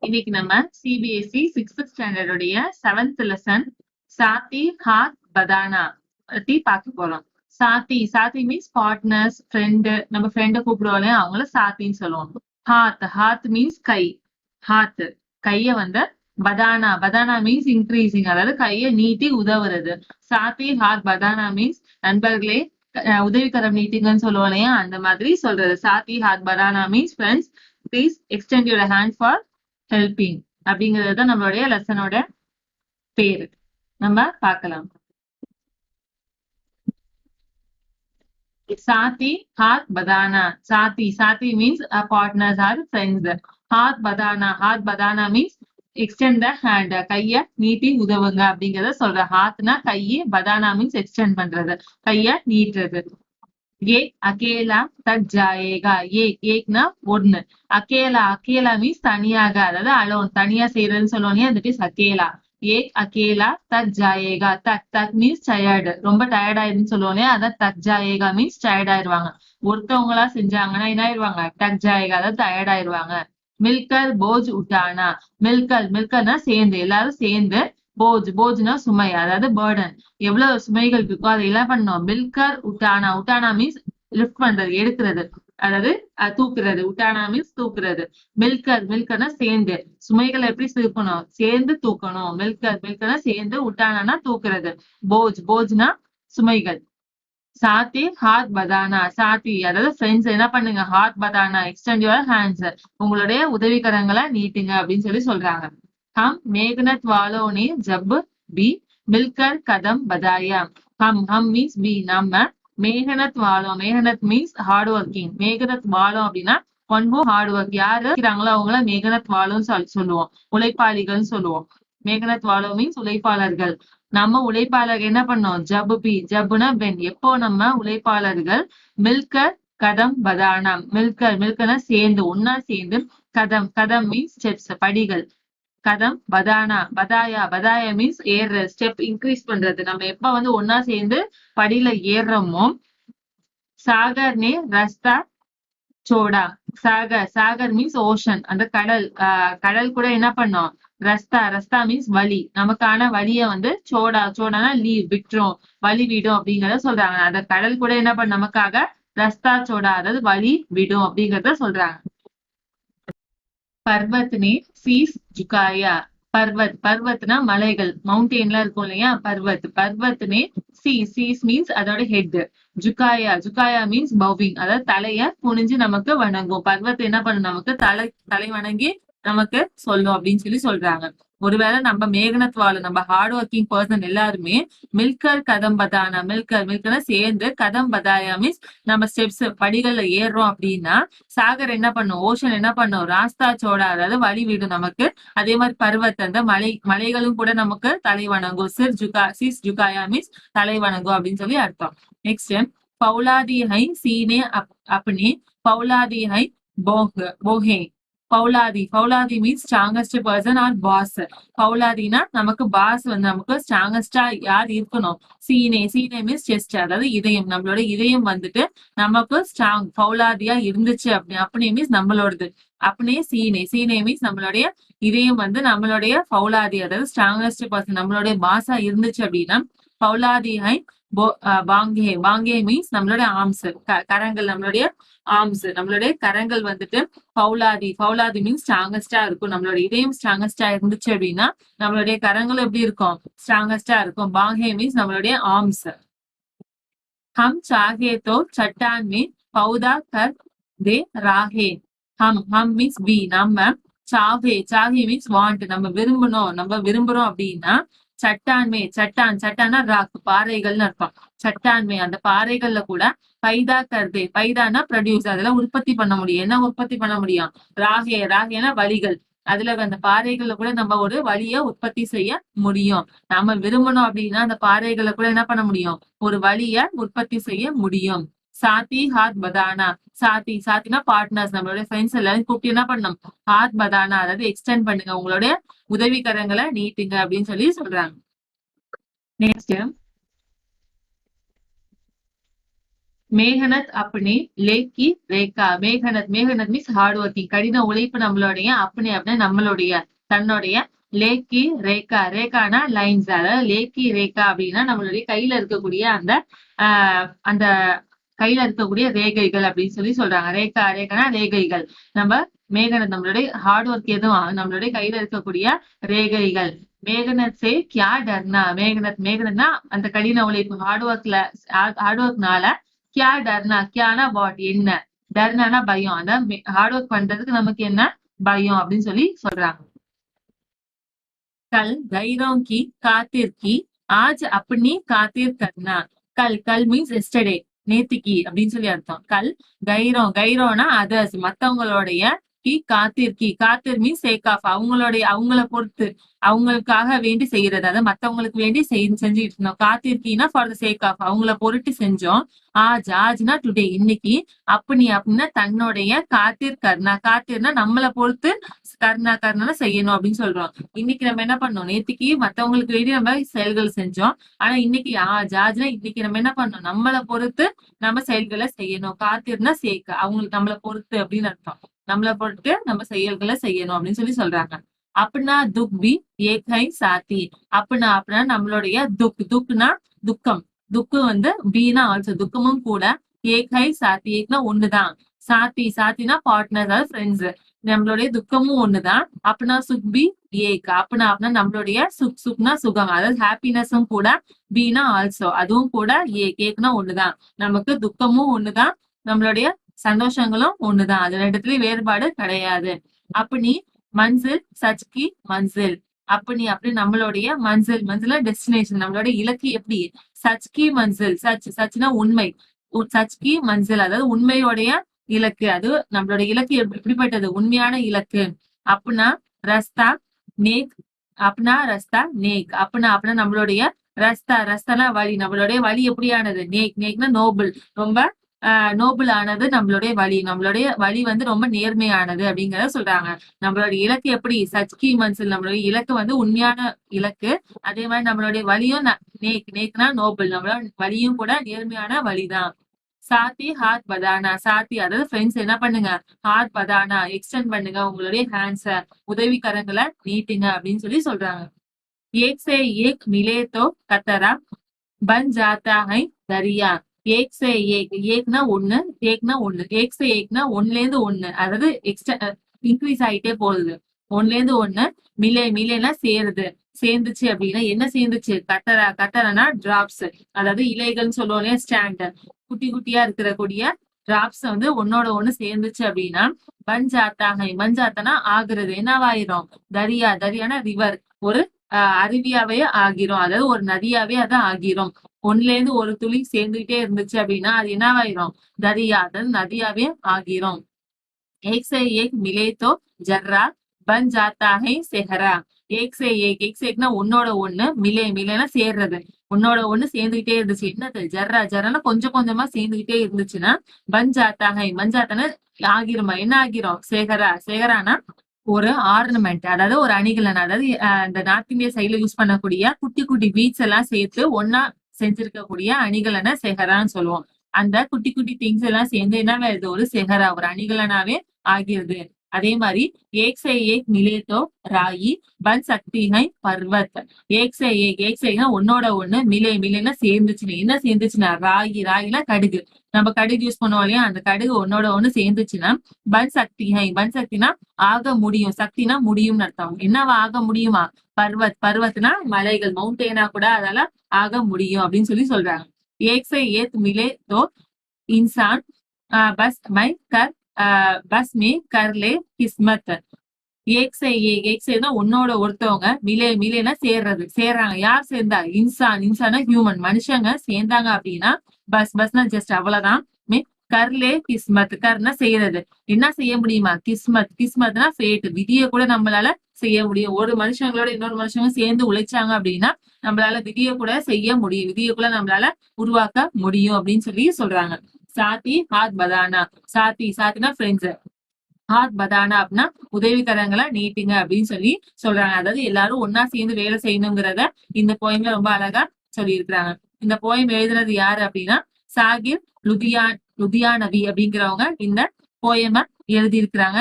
இன்னைக்கு நம்ம CBSE 6th standard உடைய 7th லெசன் சாத்தி ஹாத் பதானா பத்தி பார்க்க போறோம். சாத்தி மீன்ஸ் பார்ட்னர்ஸ், ஃப்ரெண்டு. நம்ம ஃப்ரெண்டை கூப்பிடுவோம், அவங்கள சாத்தின்னு சொல்லுவோம். ஹாத் மீன்ஸ் கை. ஹாத் கைய பதானா மீன்ஸ் இன்க்ரீசிங், அதாவது கையை நீட்டி உதவுறது. சாத்தி ஹாத் பதானா மீன்ஸ் நண்பர்களே உதவிக்கரம் நீட்டுங்கன்னு சொல்லுவோம் இல்லையா, அந்த மாதிரி சொல்றது. சாத்தி ஹாத் பதானா means friends please extend your hand for helping அப்படிங்கிறது தான் நம்மளுடைய லெசனோட பேரு. நம்ம பார்க்கலாம். சாத்தி ஹாத் பதானா. சாத்தி மீன்ஸ் பார்ட்னர்ஸ் ஆர் ஃப்ரெண்ட்ஸ். ஹாத் பதானா மீன்ஸ் எக்ஸ்டெண்ட் த ஹேண்ட், கைய நீட்டி உதவுங்க அப்படிங்கறத சொல்ற. ஹாத்னா கையை, பதானா மீன்ஸ் எக்ஸ்டெண்ட் பண்றது, கைய நீட்டுறது. ஏக் அகேலா தக் ஜாயேகா. ஏக்னா ஒன்னு. அகேலா மீன்ஸ் தனியாக, அதாவது அலோன், தனியா செய்யறதுன்னு சொல்லுவோம். அந்த பீஸ் அகேலா. ஏக் அகேலா தக் ஜாயேகா. தக் மீன்ஸ் டயர்டு, ரொம்ப டயர்ட் ஆயிருன்னு சொல்லுவோம். அதான் தக் ஜாயேகா மீன்ஸ் டயர்ட் ஆயிருவாங்க. ஒருத்தவங்களா செஞ்சாங்கன்னா என்ன ஆயிருவாங்க, டக் ஜாயேகா, அதாவது டயர்ட் ஆயிருவாங்க. மில்கர் போஜ் உட்டானா. மில்கர்னா சேர்ந்து, எல்லாரும் சேர்ந்து. போஜ்னா சுமை, அதாவது பேர்டன். எவ்வளவு சுமைகள் இருக்கோ அதை எல்லாம் பண்ணோம். மில்கர் உட்டானா மீன்ஸ் லிஃப்ட் பண்றது, எடுக்கிறது, அதாவது தூக்குறது. உட்டானா மீன்ஸ் தூக்குறது. மில்கர்னா சேர்ந்து. சுமைகளை எப்படி தூக்கணும், சேர்ந்து தூக்கணும். மில்கர்னா சேர்ந்து, உட்டானா தூக்குறது. போஜ்னா சுமைகள். சாத்தி ஹாத் பதானா. சாத்தி அதாவது ஃப்ரெண்ட்ஸ் என்ன பண்ணுங்க, Haat Badhana extend your hands, உங்களுடைய உதவிக்கரங்களை நீட்டுங்க அப்படின்னு சொல்லி சொல்றாங்க. ஹம் மேகனத் வாலோனே ஜப் பி மில்கர் கதம் பதாயா. ஹம் மீன்ஸ் பி, நம்ம. மேகனத் மீன்ஸ் ஹார்ட் ஒர்க்கிங். மேகனத் வாலம் அப்படின்னா ஒன் ஹூ ஹார்ட் ஒர்க், யாரு இருக்கிறாங்களோ அவங்கள மேகனத் வாலும் சொல்லுவோம், உழைப்பாளிகள் சொல்லுவோம். மேகனத் வாலோ மீன்ஸ் உழைப்பாளர்கள். நம்ம உழைப்பாளர் என்ன பண்ணோம், ஜப்புனா பெண். எப்போ நம்ம உழைப்பாளர்கள். மில்கர் கதம் பதானா. மில்கர்னா சேர்ந்து, ஒன்னா சேர்ந்து. கதம் மீன்ஸ் ஸ்டெப்ஸ், படிகள். கதம் பதாயா மீன்ஸ் ஏற, ஸ்டெப் இன்க்ரீஸ் பண்றது. நம்ம எப்ப ஒன்னா சேர்ந்து படியில ஏறுறோமோ. சாகர்னே Rasta soda. Sagar means ocean, அந்த கடல். கடல் கூட என்ன பண்ணோம், ரஸ்தா மீன்ஸ் வழி. நமக்கான வழிய சோடானா லீவ், விட்டுரும், வழி விடும் அப்படிங்கறத சொல்றாங்க. அந்த கடல் கூட என்ன பண்ண நமக்காக ரஸ்தா சோடா, அதாவது வழி விடும் அப்படிங்கறத சொல்றாங்க. பர்வத்னே சீஸ் ஜுகாயா. பர்வத்னா மலைகள், மவுண்டெயின்லாம் இருக்கும் இல்லையா, பர்வத்னே சீஸ் மீன்ஸ் அதோட ஹெட். ஜுகாயா மீன்ஸ் பவ்விங், அதாவது தலைய குனிஞ்சு நமக்கு வணங்கும். பர்வத் என்ன பண்ணும், நமக்கு தலை வணங்கி நமக்கு சொல்லும் அப்படின்னு சொல்லி சொல்றாங்க. ஒருவேளை நம்ம மேகனத்வால, நம்ம ஹார்ட் ஒர்க்கிங் பர்சன் எல்லாருமே மில்கர் கதம் பதானா, மில்கர்னா சேர்ந்து, கதம் பதாயா மீன்ஸ் நம்ம ஸ்டெப்ஸ், படிகள்ல ஏறுறோம் அப்படின்னா, சாகர் என்ன பண்ணும், ஓஷன் என்ன பண்ணும், ராஸ்தா சோடா, அதாவது வழி விடும் நமக்கு. அதே மாதிரி பர்வத், அந்த மலைகளும் கூட நமக்கு தலை வணங்கும். சீஸ் ஜுகாயா மீன்ஸ் தலை வணங்கும் அப்படின்னு சொல்லி அர்த்தம். நெக்ஸ்ட், பௌலாதி ஹை சீனே அப்னி பௌலாதி ஹை போஹே. பௌலாதி means strongest person or boss. பௌலாதினா நமக்கு பாஸ், நமக்கு ஸ்ட்ராங்கஸ்டா யார் இருக்கணும், சீனே மீன்ஸ் செஸ்ட், அதாவது இதயம். நம்மளோட இதயம் நமக்கு ஸ்ட்ராங், பௌலாதியா இருந்துச்சு அப்படி மீன்ஸ் நம்மளோடது. அப்படியே சீனே மீன்ஸ் நம்மளுடைய இதயம் நம்மளுடைய பௌலாதி, அதாவது ஸ்ட்ராங்கஸ்ட் பர்சன், நம்மளுடைய பாஸா இருந்துச்சு அப்படின்னா பௌலாதி ஹை பாங்கே மீன்ஸ் நம்மளுடைய ஆர்ம்ஸ், கரங்கள். நம்மளுடைய ஆர்ம்ஸ், நம்மளுடைய கரங்கள் பௌலாதி மீன்ஸ் ஸ்ட்ராங்கஸ்டா இருக்கும். நம்மளோட இதயம் ஸ்ட்ராங்கஸ்டா இருந்துச்சு அப்படின்னா நம்மளுடைய கரங்களும் எப்படி இருக்கும், ஸ்ட்ராங்கஸ்டா இருக்கும். பாங்கே மீன்ஸ் நம்மளுடைய ஆர்ம்ஸ். ஹம் சாஹே தோ சட்டான் மே பௌதா கர் தே ராஹே. ஹம் மீன்ஸ் வி, நம்ம. சாஹே மீன்ஸ் வாண்ட், நம்ம விரும்புறோம் அப்படின்னா சட்டான்னா ராக், பாறைகள்னு அர்த்தம். சட்டான்மே அந்த பாறைகள்ல கூட பைதா கர்தே, பைதானா ப்ரொடியூஸ், அதெல்லாம் உற்பத்தி பண்ண முடியும். என்ன உற்பத்தி பண்ண முடியும், ராகேனா வழிகள். அதுல அந்த பாறைகள்ல கூட நம்ம ஒரு வழிய உற்பத்தி செய்ய முடியும். நாம விரும்பணும் அப்படின்னா அந்த பாறைகள்ல கூட என்ன பண்ண முடியும், ஒரு வழிய உற்பத்தி செய்ய முடியும். சாத்தி ஹாத் பதானா. சாத்தினா பார்ட்னர்ஸ், நம்மளுடைய ஃப்ரெண்ட்ஸ் எல்லாரும் கூப்பிட்டு என்ன பண்ணணும், ஹாத் பதானா, அதாவது எக்ஸ்டெண்ட் பண்ணுங்க, உங்களுடைய உதவிக்கரங்களை நீட்டுங்க அப்படின்னு சொல்லி சொல்றாங்க. நெக்ஸ்ட், மேகனத் அப்னே லேக்கி ரேகா. மேகனத் மேகனத் மீன்ஸ் ஹார்ட் ஒர்க்கிங், கடின உழைப்பு நம்மளுடைய. அப்னே அப்படின்னா நம்மளுடைய, தன்னுடைய. லேக்கி ரேகா, ரேகானா லைன்ஸ். அதாவது லேக்கி ரேகா அப்படின்னா நம்மளுடைய கையில இருக்கக்கூடிய அந்த அந்த கையில இருக்கக்கூடிய ரேகைகள் அப்படின்னு சொல்லி சொல்றாங்க. ரேகா ரேகானா ரேகைகள். நம்ம மேகனத் நம்மளுடைய ஹார்ட் ஒர்க் எதுவும் நம்மளுடைய கையில இருக்கக்கூடிய ரேகைகள். மேகனத் சே கியா டர்னா. மேகனத்னா அந்த கடின உழைப்பு, ஹார்ட் ஒர்க்னால கியா டர்னா. கியானா வாட் என்ன, டர்னானா பயம். அதான் ஹார்ட் ஒர்க் பண்றதுக்கு நமக்கு என்ன பயம் அப்படின்னு சொல்லி சொல்றாங்க. கல் கைரோं की खातिर की आज अपनी खातिर करना. கல் மீன்ஸ் எஸ்டர்டே, நேத்திக்கு அப்படின்னு சொல்லி அர்த்தம். கல் கைரோனா அதர்ஸ், மத்தவங்களுடைய. காத்திர் மீன்ஸ் சேக் ஆஃப், அவங்கள பொறுத்து, அவங்களுக்காக வேண்டி செய்யறது. அதாவது மத்தவங்களுக்கு வேண்டி செஞ்சுட்டு இருந்தோம். காத்திருக்கீன்னா ஃபார் த சேக் ஆஃப், அவங்கள பொருட்டு செஞ்சோம். ஆஜ்னா டுடே, இன்னைக்கு. அப்படின்னா தன்னுடைய. காத்திர்னா நம்மளை பொறுத்து. கர்ணா செய்யணும் அப்படின்னு சொல்றோம். இன்னைக்கு நம்ம என்ன பண்ணோம், நேத்திக்கு மத்தவங்களுக்கு வேண்டி நம்ம செயல்கள் செஞ்சோம். ஆனா இன்னைக்கு ஜாஜ்னா இன்னைக்கு நம்ம என்ன பண்ணோம், நம்மளை பொறுத்து நம்ம செயல்களை செய்யணும். காத்திர்னா சேக், அவங்களுக்கு நம்மளை பொறுத்து அப்படின்னு அர்த்தம். நம்மளை பொறுத்து நம்ம செயல்களை செய்யணும் அப்படின்னு சொல்லி சொல்றாங்க. அப்படின்னா துக்பி ஏகை சாத்தி. அப்படின்னா நம்மளுடைய துக்னா துக்கம். துக்கு வந்து பீனா ஆல்சோ, துக்கமும் கூட. ஏகை சாத்தி, ஏக்னா ஒண்ணுதான். சாத்தினா பார்ட்னர், அதாவது ஃப்ரெண்ட்ஸ். நம்மளுடைய துக்கமும் ஒண்ணுதான். அப்படின்னா சுக்பி ஏக். அப்படின்னா நம்மளுடைய சுக்னா சுகம், அதாவது ஹாப்பினஸும் கூட. பீனா ஆல்சோ, அதுவும் கூட. ஏக்னா ஒண்ணுதான். நமக்கு துக்கமும் ஒண்ணுதான், நம்மளுடைய சந்தோஷங்களும் ஒண்ணுதான். அது ரெண்டுத்துலயும் வேறுபாடு கிடையாது. அப்படி மன்சில் சச்கி மன்சில். அப்படி நம்மளுடைய மன்சில் டெஸ்டினேஷன், நம்மளுடைய இலக்கு எப்படி. சச்கி மன்சில், சச்னா உண்மை. சச்கி மன்சில் அதாவது உண்மையுடைய இலக்கு. அது நம்மளுடைய இலக்கு எப்படிப்பட்டது, உண்மையான இலக்கு. அப்படின்னா ரஸ்தா நேக். அப்படின்னா நம்மளுடைய ரஸ்தானா வழி. நம்மளுடைய வழி எப்படியானது, நேக்னா நோபல், ரொம்ப நோபல் ஆனது நம்மளுடைய வழி வந்து ரொம்ப நேர்மையானது அப்படிங்கறத சொல்றாங்க. நம்மளுடைய இலக்கு எப்படி, சச்கி மன்சில், நம்மளுடைய இலக்கு வந்து உண்மையான இலக்கு. அதே மாதிரி நம்மளுடைய வழியும் நேக்னா நோபல், நம்மளோட வழியும் கூட நேர்மையான வழிதான். சாத்தி ஹாத் பதானா. சாத்தி அதாவது ஃப்ரெண்ட்ஸ் என்ன பண்ணுங்க, ஹாத் பதானா எக்ஸ்டெண்ட் பண்ணுங்க உங்களுடைய ஹேண்ட்ஸ, உதவிக்கரங்களை நீட்டுங்க அப்படின்னு சொல்லி சொல்றாங்க. ஏக் சே ஏக் மிலே தோ கத்தரா பன் ஜாத்தா ஹை தரியா. ஏக் சே ஏக்னா ஒண்ணு, ஏக்னா ஒண்ணுல இருந்து ஒண்ணு, அதாவது இன்க்ரீஸ் ஆயிட்டே போகுது. ஒண்ணுல இருந்து ஒண்ணு. மிலேனா சேருது, சேர்ந்துச்சு அப்படின்னா என்ன சேர்ந்துச்சு, கத்தரானா டிராப்ஸ், அதாவது இலைகள்னு சொல்லுவோம் இல்லையா, ஸ்டாண்ட். குட்டி குட்டியா கூடிய டிராப்ஸ் வந்து ஒன்னோட ஒண்ணு சேர்ந்துச்சு அப்படின்னா மஞ்சாத்தானா ஆகுறது, என்னவாயிரும், தரியானா ரிவர், ஒரு அருவியாவே ஆகிரும், அதாவது ஒரு நதியாவே அதான் ஆகிரும். ஒண்ணுல இருந்து ஒரு துளி சேர்ந்துகிட்டே இருந்துச்சு அப்படின்னா அது என்னவாயிரும், அதாவது நதியாவே ஆகிரும். एक से एक मिले तो जर्रा बन जाता है सेहरा. ஏக்னா ஒன்னோட ஒண்ணு, மிலேனா சேர்றது. உன்னோட ஒண்ணு சேர்ந்துகிட்டே இருந்துச்சு, என்னது, ஜர்ரானா கொஞ்சம் கொஞ்சமா சேர்ந்துகிட்டே இருந்துச்சுன்னா மஞ்சாத்தான ஆகிருமா, என்ன ஆகிரும், சேகரானா ஒரு ஆர்னமெண்ட், அதாவது ஒரு அணிகலன். அதாவது இந்த நார்த் இந்தியா சைடுல யூஸ் பண்ணக்கூடிய குட்டி குட்டி பீட்ஸ் எல்லாம் சேர்த்து ஒன்னா செஞ்சிருக்கக்கூடிய அணிகலனை செஹரான்னு சொல்லுவோம். அந்த குட்டி குட்டி திங்ஸ் எல்லாம் சேர்ந்து என்ன வருது, ஒரு செஹரா, ஒரு அணிகலனாவே ஆகிறது. அதே மாதிரி ஏக் சே ஏக் மிலே தோ ராயி பன் சக்தி ஹை பர்வத். ஏக்னா ஒன்னோட ஒண்ணு, மிலேனா சேர்ந்துச்சுன்னு, என்ன சேர்ந்துச்சுன்னா ராயினா கடுகு. நம்ம கடுகு யூஸ் பண்ணுவோம் இல்லையா, அந்த கடுகு ஒன்னோட ஒண்ணு சேர்ந்துச்சுன்னா பன் சக்தினா ஆக முடியும், சக்தினா முடியும்னு அர்த்தம். என்னவா ஆக முடியுமா, பர்வத்னா மலைகள், மவுண்டெயினா கூட அதால ஆக முடியும் அப்படின்னு சொல்லி சொல்றாங்க. एक से एक मिले तो इंसान बस में कर ले किस्मत. ஏக் சேனா உன்னோட ஒருத்தவங்க, மிலேனா சேர்றாங்க. யார் சேர்ந்தா, இன்சானா ஹியூமன், மனுஷங்க சேர்ந்தாங்க அப்படின்னா பஸ்னா ஜஸ்ட் அவ்வளவுதான். கர்லே கிஸ்மத், கர்னா செய்யறது, என்ன செய்ய முடியுமா, கிஸ்மத்னா ஃபேட், விதியை கூட நம்மளால செய்ய முடியும். ஒரு மனுஷங்களோட இன்னொரு மனுஷங்க சேர்ந்து உழைச்சாங்க அப்படின்னா நம்மளால விதியை கூட செய்ய முடியும், விதியை கூட நம்மளால உருவாக்க முடியும் அப்படின்னு சொல்லி சொல்றாங்க. சாத்தி ஹாத் பதானா. சாத்தினா ஃப்ரெண்ட்ஸ், ஹாத் பதானா அப்படின்னா உதவிக்கரங்களை நீட்டுங்க அப்படின்னு சொல்லி சொல்றாங்க. அதாவது எல்லாரும் ஒன்னா சேர்ந்து வேலை செய்யணுங்கிறத இந்த போயம்ல ரொம்ப அழகா சொல்லி இருக்கிறாங்க. இந்த போயம் எழுதுனது யாரு அப்படின்னா சாகிர் லுதியானவி அப்படிங்கிறவங்க இந்த போயம எழுதி இருக்கிறாங்க.